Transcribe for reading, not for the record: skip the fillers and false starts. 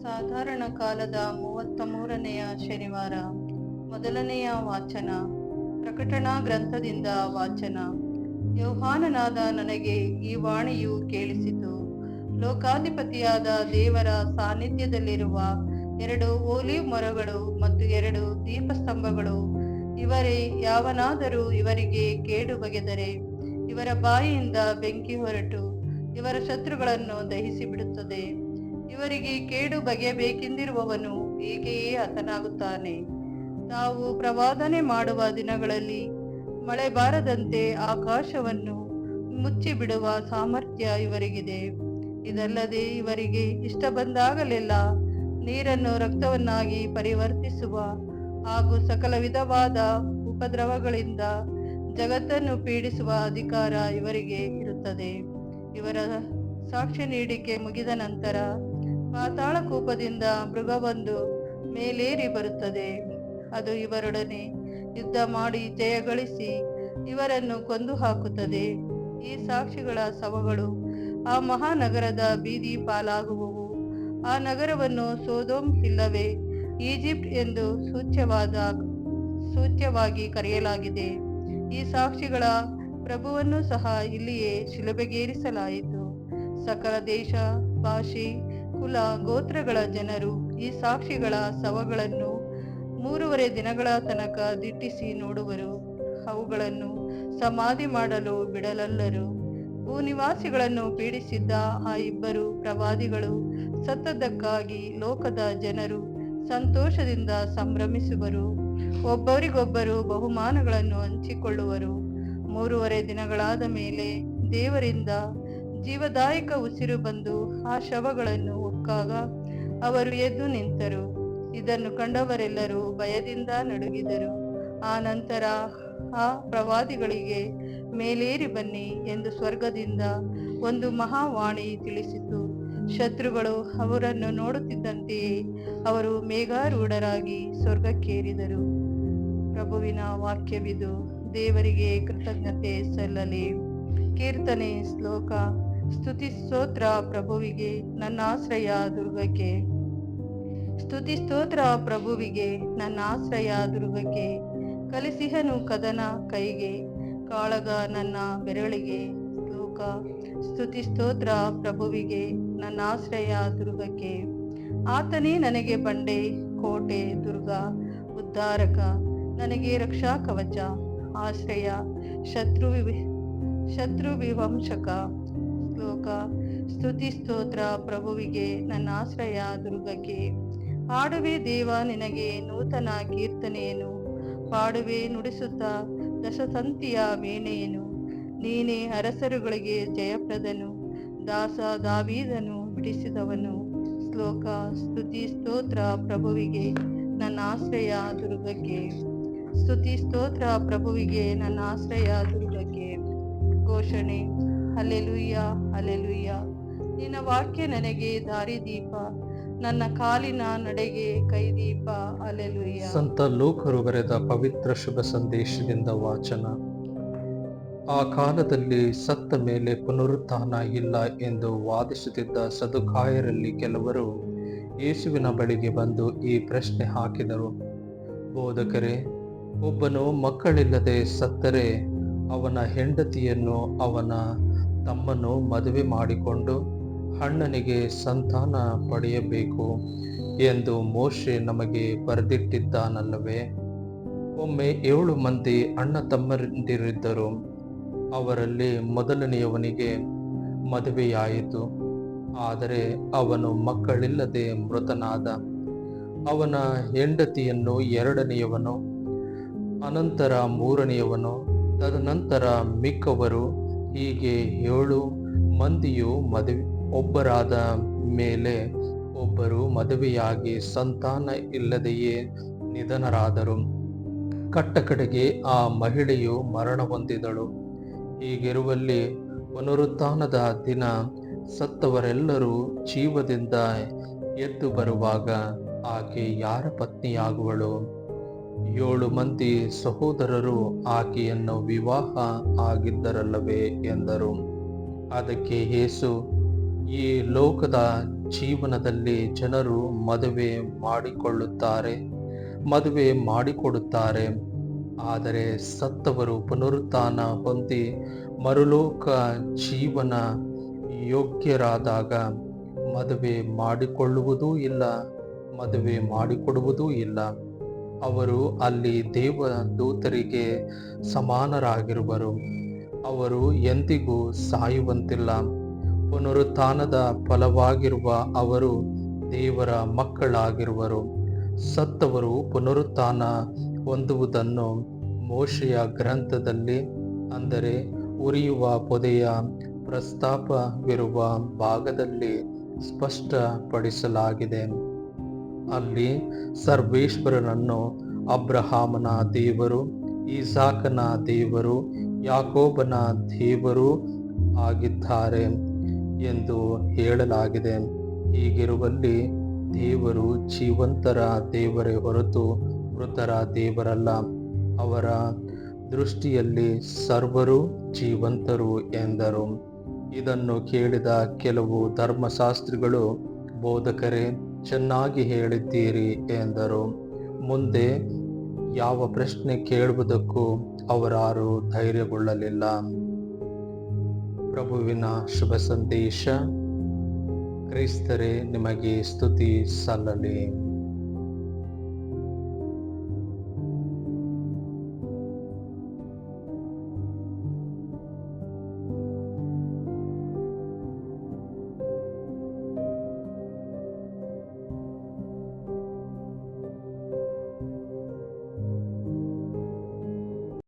ಸಾಧಾರಣ ಕಾಲದ 33ನೆಯ ಶನಿವಾರ. ಮೊದಲನೆಯ ವಾಚನ ಪ್ರಕಟಣಾ ಗ್ರಂಥದಿಂದ ವಾಚನ. ಯೋಹಾನನಾದ ನನಗೆ ಈ ವಾಣಿಯು ಕೇಳಿಸಿತು. ಲೋಕಾಧಿಪತಿಯಾದ ದೇವರ ಸಾನ್ನಿಧ್ಯದಲ್ಲಿರುವ 2 ಓಲಿವ್ ಮರಗಳು ಮತ್ತು 2 ದೀಪಸ್ತಂಭಗಳು. ಇವರೇ, ಯಾವನಾದರೂ ಇವರಿಗೆ ಕೇಡು ಬಗೆದರೆ ಇವರ ಬಾಯಿಯಿಂದ ಬೆಂಕಿ ಹೊರಟು ಇವರ ಶತ್ರುಗಳನ್ನು ದಹಿಸಿ ಬಿಡುತ್ತದೆ. ಇವರಿಗೆ ಕೇಡು ಬಗೆಯಬೇಕೆಂದಿರುವವನು ಹೀಗೆಯೇ ಹತನಾಗುತ್ತಾನೆ. ತಾವು ಪ್ರವಾದನೆ ಮಾಡುವ ದಿನಗಳಲ್ಲಿ ಮಳೆ ಬಾರದಂತೆ ಆಕಾಶವನ್ನು ಮುಚ್ಚಿಬಿಡುವ ಸಾಮರ್ಥ್ಯ ಇವರಿಗಿದೆ. ಇದಲ್ಲದೆ ಇವರಿಗೆ ಇಷ್ಟ ಬಂದಾಗಲೆಲ್ಲ ನೀರನ್ನು ರಕ್ತವನ್ನಾಗಿ ಪರಿವರ್ತಿಸುವ ಹಾಗೂ ಸಕಲ ವಿಧವಾದ ಉಪದ್ರವಗಳಿಂದ ಜಗತ್ತನ್ನು ಪೀಡಿಸುವ ಅಧಿಕಾರ ಇವರಿಗೆ ಇರುತ್ತದೆ. ಇವರ ಸಾಕ್ಷ್ಯ ನೀಡಿಕೆ ಮುಗಿದ ನಂತರ ಪಾತಾಳ ಕೂಪದಿಂದ ಮೃಗವೊಂದು ಮೇಲೇರಿ ಬರುತ್ತದೆ. ಅದು ಇವರೊಡನೆ ಯುದ್ಧ ಮಾಡಿ ಜಯಗಳಿಸಿ ಇವರನ್ನು ಕೊಂದು ಹಾಕುತ್ತದೆ. ಈ ಸಾಕ್ಷಿಗಳ ಶವಗಳು ಆ ಮಹಾನಗರದ ಬೀದಿ ಪಾಲಾಗುವವು. ಆ ನಗರವನ್ನು ಸೊದೋಮ್ ಇಲ್ಲವೇ ಈಜಿಪ್ಟ್ ಎಂದು ಸೂಚ್ಯವಾಗಿ ಕರೆಯಲಾಗಿದೆ. ಈ ಸಾಕ್ಷಿಗಳ ಪ್ರಭುವನ್ನು ಸಹ ಇಲ್ಲಿಯೇ ಶಿಲುಬೆಗೇರಿಸಲಾಯಿತು. ಸಕಲ ದೇಶ, ಭಾಷೆ, ಕುಲ, ಗೋತ್ರಗಳ ಜನರು ಈ ಸಾಕ್ಷಿಗಳ ಶವಗಳನ್ನು 3 ದಿನಗಳ ತನಕ ದಿಟ್ಟಿಸಿ ನೋಡುವರು. ಅವುಗಳನ್ನು ಸಮಾಧಿ ಮಾಡಲು ಬಿಡಲಲ್ಲರು. ಭೂನಿವಾಸಿಗಳನ್ನು ಪೀಡಿಸಿದ್ದ ಆ 2 ಪ್ರವಾದಿಗಳು ಸತ್ತದ್ದಕ್ಕಾಗಿ ಲೋಕದ ಜನರು ಸಂತೋಷದಿಂದ ಸಂಭ್ರಮಿಸುವರು. ಒಬ್ಬರಿಗೊಬ್ಬರು ಬಹುಮಾನಗಳನ್ನು ಹಂಚಿಕೊಳ್ಳುವರು. 3 ದಿನಗಳಾದ ಮೇಲೆ ದೇವರಿಂದ ಜೀವದಾಯಕ ಉಸಿರು ಬಂದು ಆ ಶವಗಳನ್ನು ಒಕ್ಕಾಗ ಅವರು ಎದ್ದು ನಿಂತರು. ಇದನ್ನು ಕಂಡವರೆಲ್ಲರೂ ಭಯದಿಂದ ನಡುಗಿದರು. ಆ ನಂತರ ಆ ಪ್ರವಾದಿಗಳಿಗೆ ಮೇಲೇರಿ ಬನ್ನಿ ಎಂದು ಸ್ವರ್ಗದಿಂದ ಒಂದು ಮಹಾವಾಣಿ ತಿಳಿಸಿತು. ಶತ್ರುಗಳು ಅವರನ್ನು ನೋಡುತ್ತಿದ್ದಂತೆಯೇ ಅವರು ಮೇಘಾರೂಢರಾಗಿ ಸ್ವರ್ಗಕ್ಕೇರಿದರು. ಪ್ರಭುವಿನ ವಾಕ್ಯವಿದು. ದೇವರಿಗೆ ಕೃತಜ್ಞತೆ ಸಲ್ಲಲಿ. ಕೀರ್ತನೆ ಶ್ಲೋಕ. ಸ್ತುತಿ ಸ್ತೋತ್ರ ಪ್ರಭುವಿಗೆ, ನನ್ನ ಆಶ್ರಯ ದುರ್ಗಕ್ಕೆ. ಸ್ತುತಿ ಸ್ತೋತ್ರ ಪ್ರಭುವಿಗೆ, ನನ್ನ ಆಶ್ರಯ ದುರ್ಗಕ್ಕೆ. ಕಲಿಸಿಹನು ಕದನ ಕೈಗೆ, ಕಾಳಗ ನನ್ನ ಬೆರಳಿಗೆ. ಶ್ಲೋಕ. ಸ್ತುತಿ ಸ್ತೋತ್ರ ಪ್ರಭುವಿಗೆ, ನನ್ನ ಆಶ್ರಯ ದುರ್ಗಕ್ಕೆ. ಆತನೇ ನನಗೆ ಬಂಡೆ, ಕೋಟೆ, ದುರ್ಗ, ಉದ್ಧಾರಕ, ನನಗೆ ರಕ್ಷಾ ಕವಚ, ಆಶ್ರಯ, ಶತ್ರು ವಿವಂಶಕ. ಶ್ಲೋಕ. ಸ್ತುತಿ ಸ್ತೋತ್ರ ಪ್ರಭುವಿಗೆ, ನನ್ನ ಆಶ್ರಯ ದುರ್ಗಕ್ಕೆ. ಹಾಡುವೆ ದೇವ ನಿನಗೆ ನೂತನ ಕೀರ್ತನೆಯನ್ನು, ಪಾಡುವೆ ನುಡಿಸುತ್ತಾ ದಶಸಂತಿಯ ವೀಣೆಯನ್ನು. ನೀನೇ ಅರಸರುಗಳಿಗೆ ಜಯಪ್ರದನು, ದಾಸ ದಾವೀದನು ಬಿಡಿಸಿದವನು. ಶ್ಲೋಕ. ಸ್ತುತಿ ಸ್ತೋತ್ರ ಪ್ರಭುವಿಗೆ, ನನ್ನ ಆಶ್ರಯ ದುರ್ಗಕ್ಕೆ. ಸ್ತುತಿ ಸ್ತೋತ್ರ ಪ್ರಭುವಿಗೆ, ನನ್ನ ಆಶ್ರಯ ದುರ್ಗಕ್ಕೆ. ಘೋಷಣೆ. Hallelujah, hallelujah. ನಿನ್ನ ವಾಕ್ಯ ನನಗೆ ದಾರಿದೀಪ, ನನ್ನ ಕಾಲಿನ ನಡೆಗೆ ಕೈದೀಪ. ಹಲ್ಲೆಲೂಯ. ಸಂತ ಲೂಕರು ಬರೆದ ಪವಿತ್ರ ಶುಭ ಸಂದೇಶದಿಂದ ವಾಚನ. ಆ ಕಾಲದಲ್ಲಿ ಸತ್ತ ಮೇಲೆ ಪುನರುತ್ಥಾನ ಇಲ್ಲ ಎಂದು ವಾದಿಸುತ್ತಿದ್ದ ಸದುಕಾಯರಲ್ಲಿ ಕೆಲವರು ಯೇಸುವಿನ ಬಳಿಗೆ ಬಂದು ಈ ಪ್ರಶ್ನೆ ಹಾಕಿದರು. ಬೋಧಕರೇ, ಒಬ್ಬನು ಮಕ್ಕಳಿಲ್ಲದೆ ಸತ್ತರೆ ಅವನ ಹೆಂಡತಿಯನ್ನು ಅವನ ತಮ್ಮನು ಮದುವೆ ಮಾಡಿಕೊಂಡು ಅಣ್ಣನಿಗೆ ಸಂತಾನ ಪಡೆಯಬೇಕು ಎಂದು ಮೋಶೆ ನಮಗೆ ಬರೆದಿಟ್ಟಿದ್ದಾನಲ್ಲವೇ? ಒಮ್ಮೆ 7 ಮಂದಿ ಅಣ್ಣ ತಮ್ಮಂದಿರಿದ್ದರು. ಅವರಲ್ಲಿ ಮೊದಲನೆಯವನಿಗೆ ಮದುವೆಯಾಯಿತು, ಆದರೆ ಅವನು ಮಕ್ಕಳಿಲ್ಲದೆ ಮೃತನಾದ. ಅವನ ಹೆಂಡತಿಯನ್ನು 2ನೆಯವನು, ಅನಂತರ 3ನೆಯವನು, ತದನಂತರ ಮಿಕ್ಕವರು, ಹೀಗೆ 7 ಮಂದಿಯು ಒಬ್ಬರಾದ ಮೇಲೆ ಒಬ್ಬರು ಮದುವೆಯಾಗಿ ಸಂತಾನ ಇಲ್ಲದೆಯೇ ನಿಧನರಾದರು. ಕಟ್ಟಕಡೆಗೆ ಆ ಮಹಿಳೆಯು ಮರಣ ಹೊಂದಿದಳು. ಹೀಗಿರುವಲ್ಲಿ ಪುನರುತ್ಥಾನದ ದಿನ ಸತ್ತವರೆಲ್ಲರೂ ಜೀವದಿಂದ ಎದ್ದು ಬರುವಾಗ ಆಕೆ ಯಾರ ಪತ್ನಿಯಾಗುವಳು? 7 ಮಂದಿ ಸಹೋದರರು ಆಕೆಯನ್ನು ವಿವಾಹ ಆಗಿದ್ದರಲ್ಲವೇ ಎಂದರು. ಅದಕ್ಕೆ ಯೇಸು, ಈ ಲೋಕದ ಜೀವನದಲ್ಲಿ ಜನರು ಮದುವೆ ಮಾಡಿಕೊಡುತ್ತಾರೆ. ಆದರೆ ಸತ್ತವರು ಪುನರುತ್ಥಾನ ಹೊಂದಿ ಮರುಲೋಕ ಜೀವನ ಯೋಗ್ಯರಾದಾಗ ಮದುವೆ ಮಾಡಿಕೊಳ್ಳುವುದೂ ಇಲ್ಲ, ಮದುವೆ ಮಾಡಿಕೊಡುವುದೂ ಇಲ್ಲ. ಅವರು ಅಲ್ಲಿ ದೇವದೂತರಿಗೆ ಸಮಾನರಾಗಿರುವರು. ಅವರು ಎಂದಿಗೂ ಸಾಯುವಂತಿಲ್ಲ. ಪುನರುತ್ಥಾನದ ಫಲವಾಗಿರುವ ಅವರು ದೇವರ ಮಕ್ಕಳಾಗಿರುವರು. ಸತ್ತವರು ಪುನರುತ್ಥಾನ ಹೊಂದುವುದನ್ನು ಮೋಶೆಯ ಗ್ರಂಥದಲ್ಲಿ, ಅಂದರೆ ಉರಿಯುವ ಪೊದೆಯ ಪ್ರಸ್ತಾಪವಿರುವ ಭಾಗದಲ್ಲಿ ಸ್ಪಷ್ಟಪಡಿಸಲಾಗಿದೆ. ಅಲ್ಲಿ ಸರ್ವೇಶ್ವರನನ್ನು ಅಬ್ರಹಾಮನ ದೇವರು, ಇಸಾಕನ ದೇವರು, ಯಾಕೋಬನ ದೇವರೂ ಆಗಿದ್ದಾರೆ ಎಂದು ಹೇಳಲಾಗಿದೆ. ಹೀಗಿರುವಲ್ಲಿ ದೇವರು ಜೀವಂತರ ದೇವರೇ ಹೊರತು ಮೃತರ ದೇವರಲ್ಲ. ಅವರ ದೃಷ್ಟಿಯಲ್ಲಿ ಸರ್ವರೂ ಜೀವಂತರು ಎಂದರು. ಇದನ್ನು ಕೇಳಿದ ಕೆಲವು ಧರ್ಮಶಾಸ್ತ್ರಿಗಳು, ಬೋಧಕರೇ, ಚೆನ್ನಾಗಿ ಹೇಳಿದ್ದೀರಿ ಎಂದರು. ಮುಂದೆ ಯಾವ ಪ್ರಶ್ನೆ ಕೇಳುವುದಕ್ಕೂ ಅವರಾರು ಧೈರ್ಯಗೊಳ್ಳಲಿಲ್ಲ. ಪ್ರಭುವಿನ ಶುಭ ಸಂದೇಶ. ಕ್ರೈಸ್ತರೇ, ನಿಮಗೆ ಸ್ತುತಿ ಸಲ್ಲಲಿ.